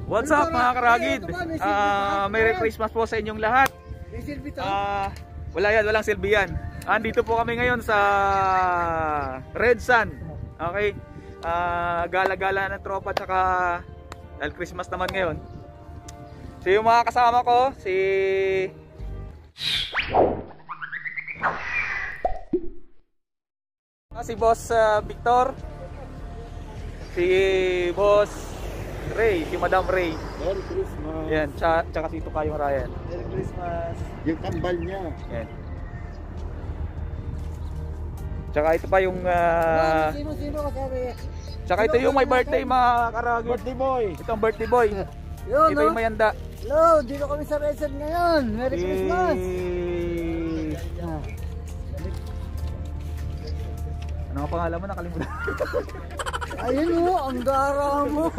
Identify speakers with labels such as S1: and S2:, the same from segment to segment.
S1: What's up mga karagid? Merry Christmas po sa inyong lahat. Wala yan, walang silbi yan. Andito po kami ngayon sa Red Sun. Okay? Gala-gala ng tropa tsaka dahil Christmas naman ngayon. So yung mga kasama ko, si Boss Victor, si Boss Ray, si Madam Ray.
S2: Merry Christmas.
S1: Yan, tsaka si Tukayong Ryan.
S2: Merry Christmas. Yung kambal niya.
S1: Yan. Tsaka ito pa yung
S2: Sino kasabi?
S1: tsaka ito yung my birthday mga karagid.
S2: Birthday boy.
S1: Ito ang birthday boy.
S3: Yun,
S1: Ito yung mayanda.
S3: hello, dito kami sa Redson ngayon. Merry Christmas.
S1: Ano ang pangalan mo? Nakalimutan.
S3: Ayun o, ang gara mo.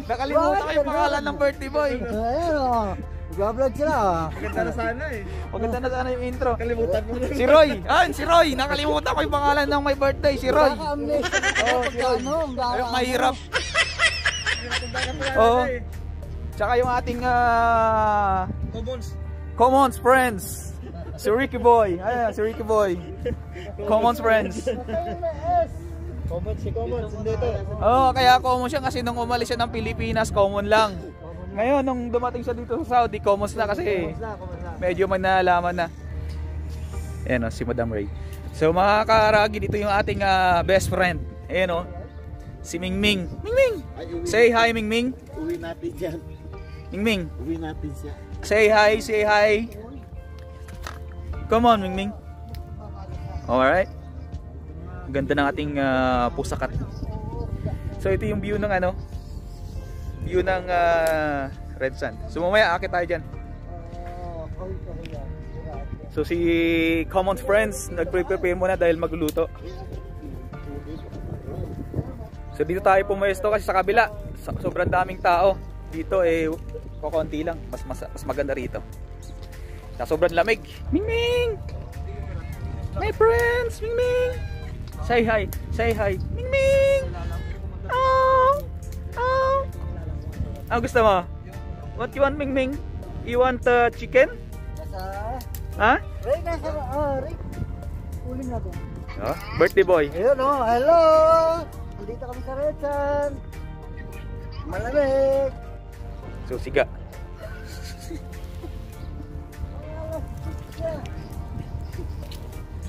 S1: Nakalimutan ko yung pangalan ng birthday boy.
S3: Ayun o, nag-vlog sila.
S2: Maganda na sana eh.
S1: Maganda na sana yung intro.
S2: Kalimutan mo.
S1: Si Roy. Si Roy. Nakalimutan ko yung pangalan ng my birthday. Si Roy.
S3: Baka-amnesia. Pagkano, ang gara mo.
S1: Mahirap. Oo. Tsaka yung ating Commons friends. Si Ricky Boy. Ayan, si Ricky Boy. Commons friends.
S2: Commons, hindi ito.
S1: Kaya common siya kasi nung umalis siya ng Pilipinas, common lang. Ngayon, nung dumating siya dito sa Saudi, commons na kasi medyo may nalaman na. Ayan si Madam Ray. So mga karagid, ito yung ating best friend. Ayan si Mingming. Mingming! Say hi, Mingming.
S2: Uwi natin dyan.
S1: Mingming.
S2: Uwi natin siya.
S1: Say hi, say hi. Come on, Mingming. Alright. Ganda ng ating pusakat. So ito yung view ng view ng Red Sun. So mamaya akit tayo dyan. So si Common Friends nag-prepare muna dahil magluluto. So dito tayo pumesto kasi sa kabila sobrang daming tao. Dito kokonti lang. Mas maganda rito. Sobrang lamig. Mingming! My friends! Mingming! Say hi! Say hi! Mingming! Oh! Oh! Ano gusto mo? What you want, Mingming? You want chicken? Ha?
S3: Rick, Rick. Uling natin.
S1: Birthday boy.
S3: Ayun o, hello. Nandito kami sa Redson. Malamig.
S1: So siga.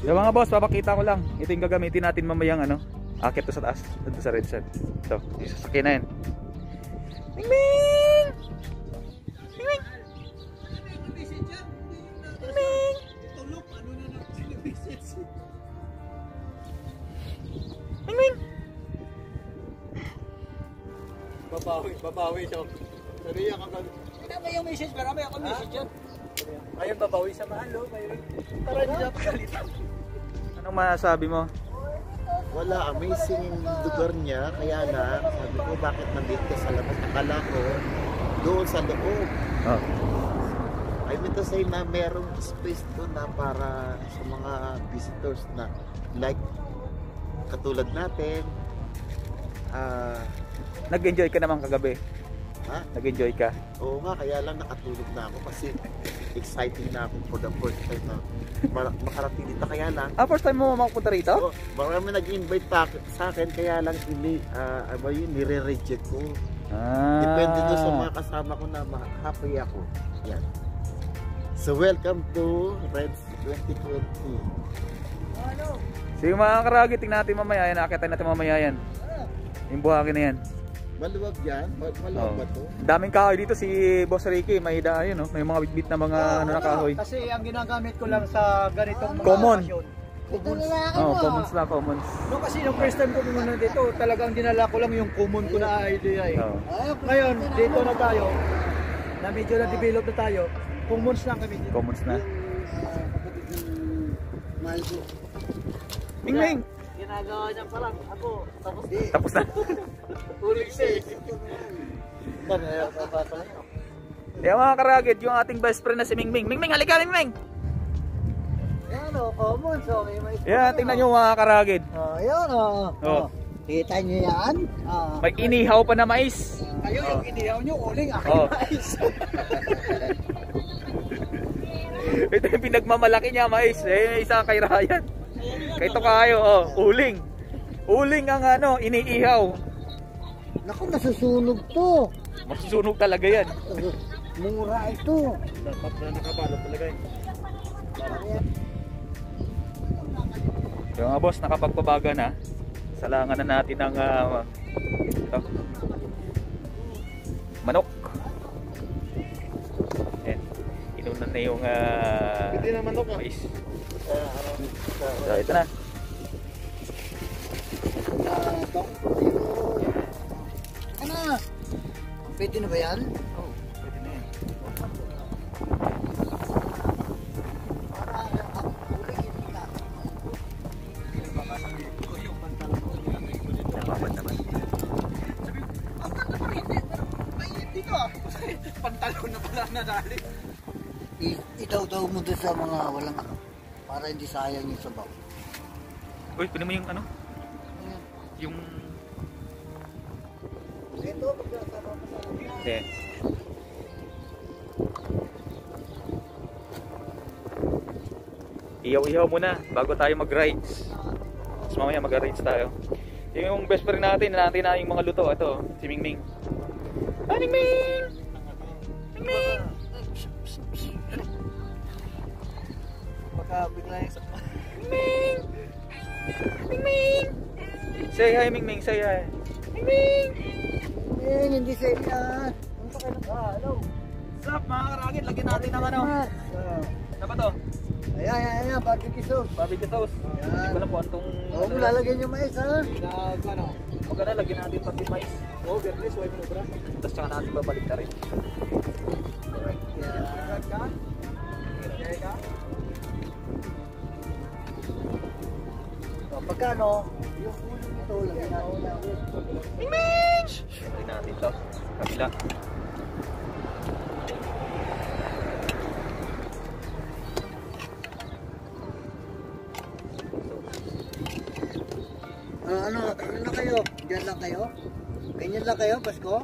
S1: So mga boss, papakita ko lang. Ito yung gagamitin natin mamayang akit to sa taas, dito sa Red Sun. Ito, yung sasakyan na yan. Mingming! Mingming! Mingming! Mingming!
S2: Babawi siya. Sariya ka kag.
S3: Ito ba yung message? Marami ako message yan.
S2: Ayun, babawi sa mahalo. Tara niya pagalitan.
S1: Anong masasabi mo?
S2: Wala, amazing yung lugar niya. Kaya lang, sabi ko bakit nandito ka sa labas. Akala ko doon sa loob. I mean to say na merong space doon na para sa mga visitors na like katulad natin.
S1: Nag-enjoy ka naman kagabi?
S2: Ha?
S1: Nag-enjoy ka?
S2: Oo nga, kaya lang nakatulog na ako kasi exciting na ako for the first time na makarating dito. Kaya lang
S1: First time mo makapunta rito?
S2: marami nag-invite sa akin, kaya lang nire-reject ko. Depende doon sa mga kasama ko na happy ako. Yan. So welcome to Reds 2020.
S1: So yung mga karagit, tingnan natin mamaya yan. Nakita natin mamaya yan. Yung buhangin na yan.
S2: Maluwag yan? Maluwag ba to?
S1: Daming kahoy dito si Boss Ricky. May may mga bitbit na mga na kahoy.
S3: Kasi ang ginagamit ko lang sa ganitong mga
S1: Common.
S3: okasyon.
S1: Commons na, commons.
S3: No, kasi nung first time ko pumunta dito, talagang dinala ko lang yung common ko na idea eh. Ngayon, dito na tayo, na medyo na-develop na tayo, commons lang kami dito.
S1: Commons na.
S2: Maldo.
S1: Mingming!
S3: Ginagawa niya pa lang, ako,
S1: Tapos na.
S2: Uling siya.
S1: Yung mga karagit, yung ating best friend na si Mingming. Mingming, halika Mingming!
S3: Yan o, commons o.
S1: Yan, tingnan nyo mga karagit.
S3: Yan o.
S4: Kita nyo yan?
S1: May inihaw pa na mais.
S3: Kayo yung inihaw nyo, uling aking
S1: Oh.
S3: mais.
S1: Ito yung pinagmamalaki niya mais. Eh, isa kay Ryan. Kay Tokayo, oh, uling. Uling ang ano, iniihaw.
S4: Naku, nasusunog to.
S1: Masusunog talaga yan.
S4: Mura ito.
S3: Dapat na nakabalot talaga eh.
S1: Yung mga boss, nakapagpabaga na. Salangan na natin ng ito, manok. Ayan. Inunan na yung
S3: Hindi na manok ah.
S1: mais. So, ito na.
S4: Ano? Pwede na ba yan?
S1: Oh, pwede na yan. Napapad naman.
S3: Dito ah. Pantalon na pala nadali.
S4: Itaw-taw mo doon sa mga walang para hindi sayang yung sabaw.
S1: Uy, pwede mo yung ano? Yung...
S4: Ito, pagkasama mo sa
S1: Hindi. Ihaw-ihaw muna bago tayo mag-rides. Tapos mamaya mag-rides tayo. Yung best friend natin, natin na yung mga luto. Ito, si Mingming. Ah, Mingming! Mingming!
S3: Baka bigla yung sakma.
S1: Mingming! Mingming! Say hi, Mingming. Say hi. Mingming!
S4: hindi sa yan. Ano pa kayo nag-aalaw?
S3: Sup mga karagit, lagyan natin ng ano. Ano ba to?
S4: Ayan, barbecue sauce.
S1: Barbecue sauce. Hindi ko alam kung anong...
S4: Oo, lalagyan yung mais ha.
S3: Ano?
S1: Huwag ka na, lagyan natin pati mais.
S3: Oh, bernes, huwag mo bra.
S1: Tapos saka natin babalik na rin.
S3: Agad ka? Agad ka?
S4: Pagkano, yung ulo nito, lagyan natin.
S1: Image! Lagyan natin ito. Kabila.
S4: Ano na kayo? Diyan lang kayo? Ganyan lang kayo, Pasko?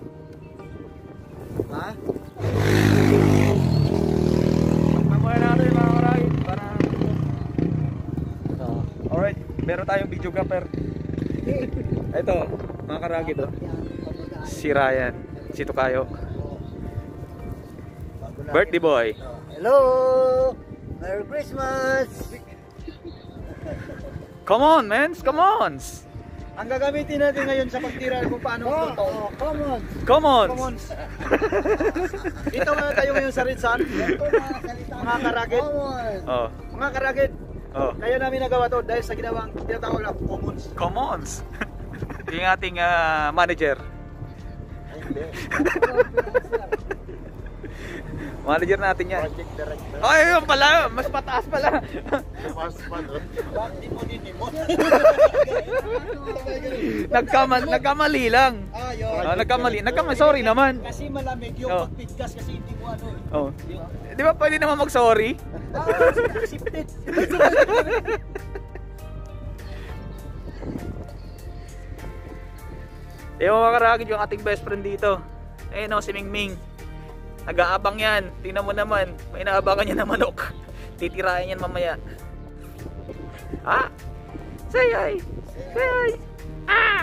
S4: Ha?
S1: Mamaya natin mga karagit para... Alright, meron tayong videographer. Ito, mga karagit oh. Si Ryan, si Tokayo. Birthday boy.
S4: Hello! Merry Christmas!
S1: Come on, man! Come on!
S3: Ang gagamitin natin ngayon sa pagtira kung paano ito.
S4: Come on!
S1: Come on!
S3: Ito nga tayo ngayon sa Ritsan. Mga karagit.
S4: Come on!
S1: Oh,
S3: Mga karagit.
S1: oh.
S3: Kaya namin nagawa to dahil sa ginawang tinatawag na commons.
S1: Come on! Yung ating manager.
S2: Ay, hindi.
S1: Manager natin yan.
S2: Project director.
S1: Ay, yun pala! Mas pataas pala!
S2: Mas ano?
S1: Nagkamali lang.
S3: Ayun.
S1: Nagkamali. Sorry naman.
S3: Kasi malamig yung
S1: Oh.
S3: pagpigkas kasi hindi mo ano.
S1: Oh. Di ba pwede naman mag-sorry?
S3: Accepted.
S1: Mga karagid yung ating best friend dito. Ayun o, si Mingming. Nag-aabang yan. Tingnan mo naman. May inaabangan niya na manok. Titirayan yan mamaya. Ah! Say hi! Say hi! Ah!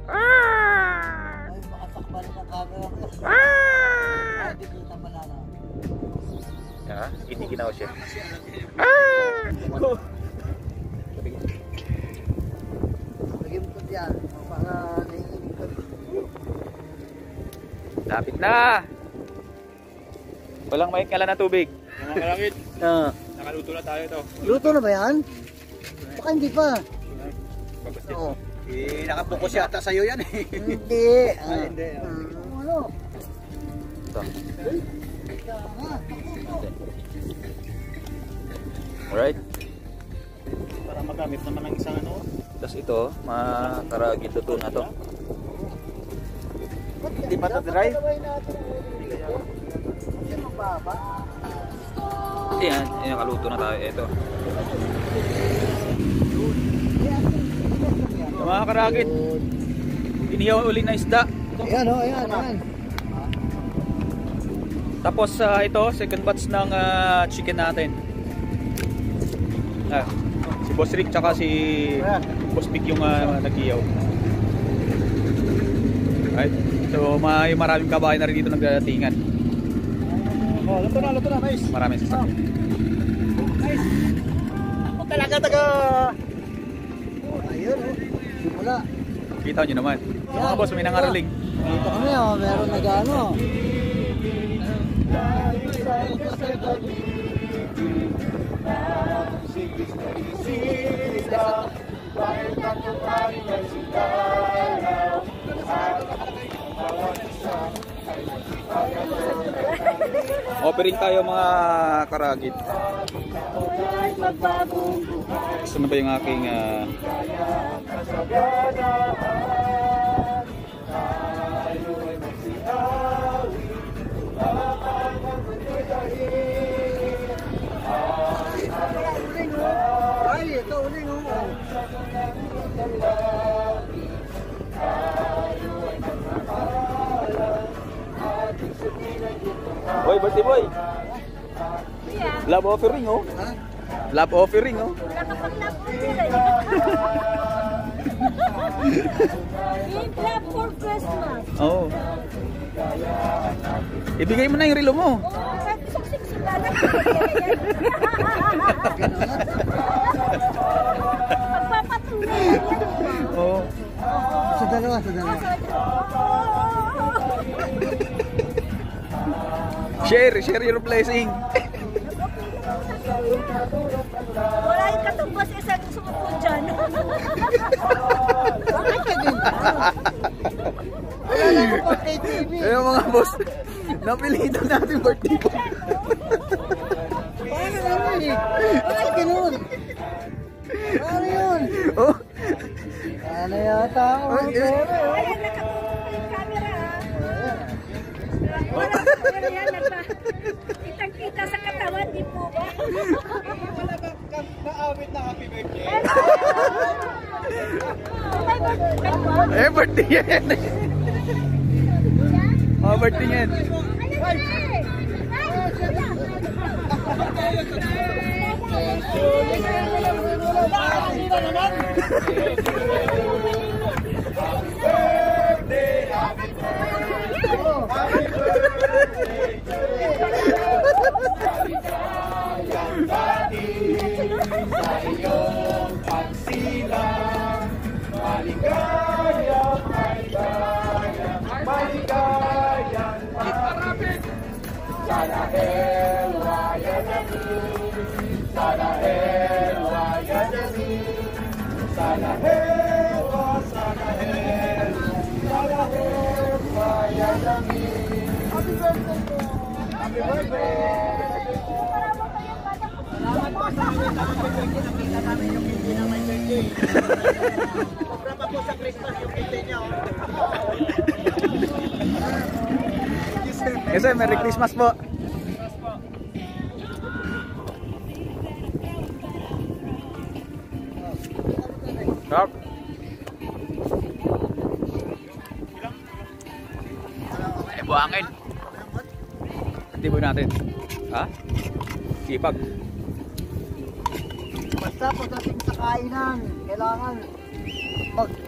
S1: Ah!
S4: Ay, makatakba rin ang camera ko.
S1: Ah!
S4: Hindi kita malala.
S1: Hindi ginawa siya. Ah!
S4: Lagyan mo ko diyan. Para naiingin ka.
S1: Lapit na! Walang mahingkala na tubig.
S3: Mga karagit, nakaluto na tayo ito.
S4: Luto na ba yan? Baka hindi pa. Oo.
S3: Nakapokus yata sa'yo yan eh.
S4: Hindi.
S3: Hindi.
S4: Ano?
S1: Ito. Alright.
S3: Para magamit naman ng isang ano.
S1: Tapos ito, mga karagid luto na to.
S3: Hindi pa ito dry?
S4: Kasi mababa.
S1: Ayan, nakaluto na tayo. Ito. So, mga karagit, inihaw uli na isda.
S4: Ayan o, ayan.
S1: Tapos ito, second batch ng chicken natin. Si Boss Rick tsaka si Boss Big yung nag-ihaw. Right? So maraming kabahay na rin dito nagdatingan.
S3: Oh, luto na, nice.
S1: Maraming sasakyan.
S3: Nice. Ako talaga taga.
S4: Ayun o. Simula.
S1: Kita nyo naman. So, mga boss, may nangaraling.
S4: Dito kami o, meron nag-ano.
S1: Offering tayo mga karagit. Gusto mo ba yung aking
S4: Ay, ito uling o.
S1: Boy, birthday boy. Love offering oh.
S4: Ha?
S1: Love offering oh.
S5: Give love for Christmas.
S1: Oh. Ibigay mo na yung relo mo.
S5: Oh, saksik sila na. Pagpapatunay.
S1: Oh.
S4: Sa dalawa.
S1: Share your blessing.
S5: Wala yung katumbas isang sumupo dyan.
S4: Bakit ka din? Wala lang ako kay TV.
S1: Ayun mga boss, napilitan natin birthday boy.
S4: Paano naman eh? Bakit ganun? Paano yun?
S1: Oh.
S4: Ano yata ako?
S5: Ayan, nakatutok yung camera. Wala ko yan. Kitang-kita sa katawan, di po ba?
S3: Wala kang naawit na happy birthday.
S5: May birthday ba?
S1: Eh, birthday yan. Oh, birthday yan.
S3: Programa po sa Christmas yung birthday niya.
S1: Yes sir, Merry Christmas po. Stop. Ay, buhangin. Tibo natin. Ha? Sipag.
S4: Basta pagdating sa kainan, kailangan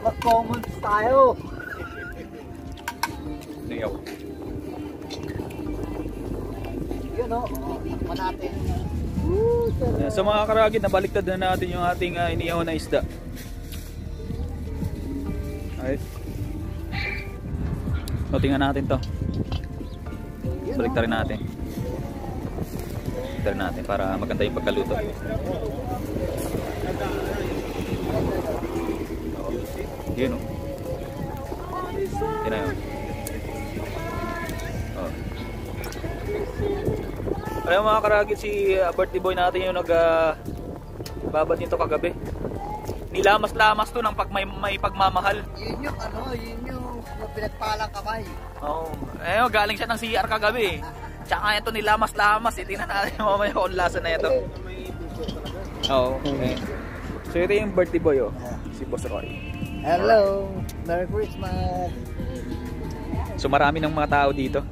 S4: mag-comments tayo.
S1: Niyaw.
S4: Yun o, takpan natin.
S1: Sa mga karagit, nabaliktad na natin yung ating inihaw na isda. Alright. So, tingnan natin to. Baliktarin natin. Baliktarin natin para maganda yung pagkaluto. Yun o. Yun na yun. Oh. Ayun mga karagit, si birthday boy natin yung babad nito kagabi. Nilamas-lamas to ng may pagmamahal.
S4: Yun yung pinagpalang kamay.
S1: Oo. Oh. Galing siya ng CR kagabi. Tsaka ito nilamas-lamas. Tingnan natin mamaya kung lasa na ito. Oo. Okay. So ito yung birthday boy oh. Si Boss Roy.
S4: Hello! Merry Christmas!
S1: So marami ng mga tao dito.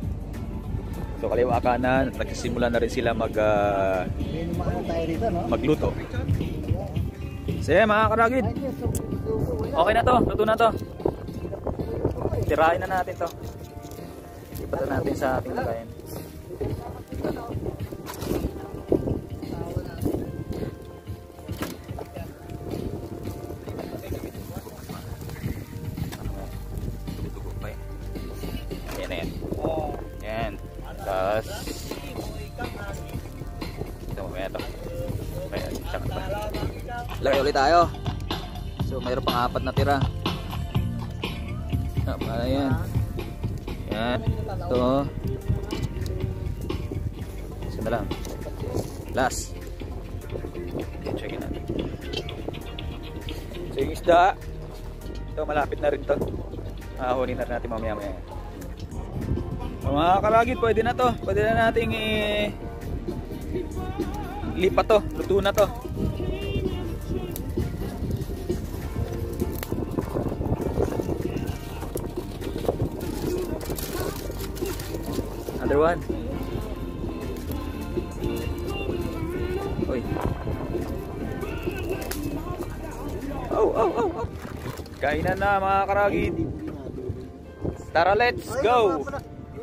S1: So kaliwa kanan, nagsisimula na rin sila
S4: tayo rito, no?
S1: magluto. Sige mga karagid. Okay na to, luto na to. Tirahin na natin to. Ipata natin sa ating lagayan. Yan. Tapos ito mamaya ito. Lagay ulit tayo. So mayroon pang 4 na tira. Ayan. Yan. Ito. Isa na lang. Last. Okay, check natin. So yung isda, ito malapit na rin to. Hunin na natin mamaya. Mga karagid, pwede na to. Pwede na nating lipat to. Luto na to. Another one. Uy. Oh. Kainan na mga karagid. Tara, let's go.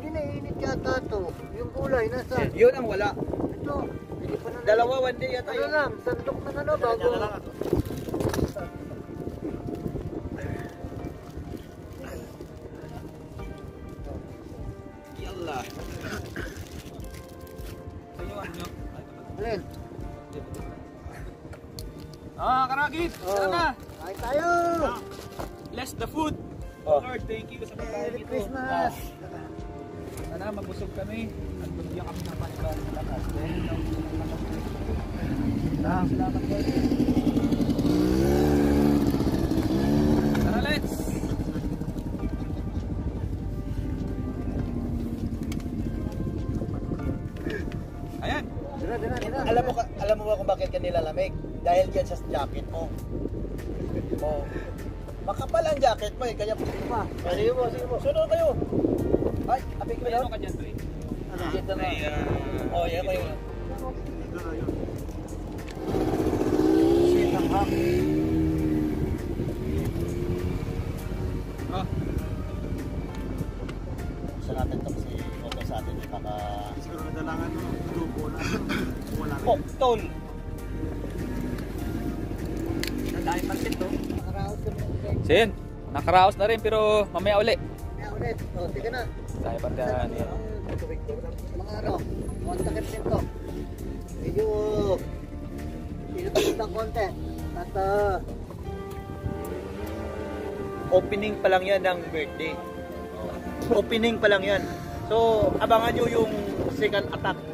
S4: Init yata to. Yung gulay, nasa?
S3: Yun ang wala.
S4: Ito. Hindi pa na.
S3: Dalawa, one day yata
S4: Ano lang, sandok na ano, bago.
S3: Yalla.
S4: Alin?
S1: Karagid, tara na.
S4: Kain tayo!
S1: Bless the food. Lord, thank you sa pagkain
S4: Merry
S1: ito.
S4: Christmas!
S1: Sana mabusog kami at bigyan kami ng panibagong na lakas. Salamat po. Tara, let's! Ayan!
S4: Dira.
S3: Alam mo ba kung bakit ka nilalamig? Dahil dyan sa jacket mo. Oh. Makapal ang jacket mo eh, kaya pa. Sige mo. Sunod tayo. Ay, apik mo yun.
S1: Ano ka dyan, Dre?
S3: Ano, dito na. Oh, yan ko yun.
S4: Sweet ang hap.
S2: Gusto natin ito kasi photo sa atin yung kaka...
S3: Siguro nadalangan mo, grupo na. Wala rin.
S1: Poctol!
S3: Nandahing pansit to.
S4: Nakaraos kami ng break.
S1: Sin, nakaraos na rin pero mamaya uli.
S4: Kaya ulit. O, sige na.
S1: Tayo pa dyan.
S4: Mga ano, mga takip din to. Medyo pinapagod ng konti. At
S3: Opening pa lang yan ng birthday. Opening pa lang yan. So, abangan nyo yung second attack.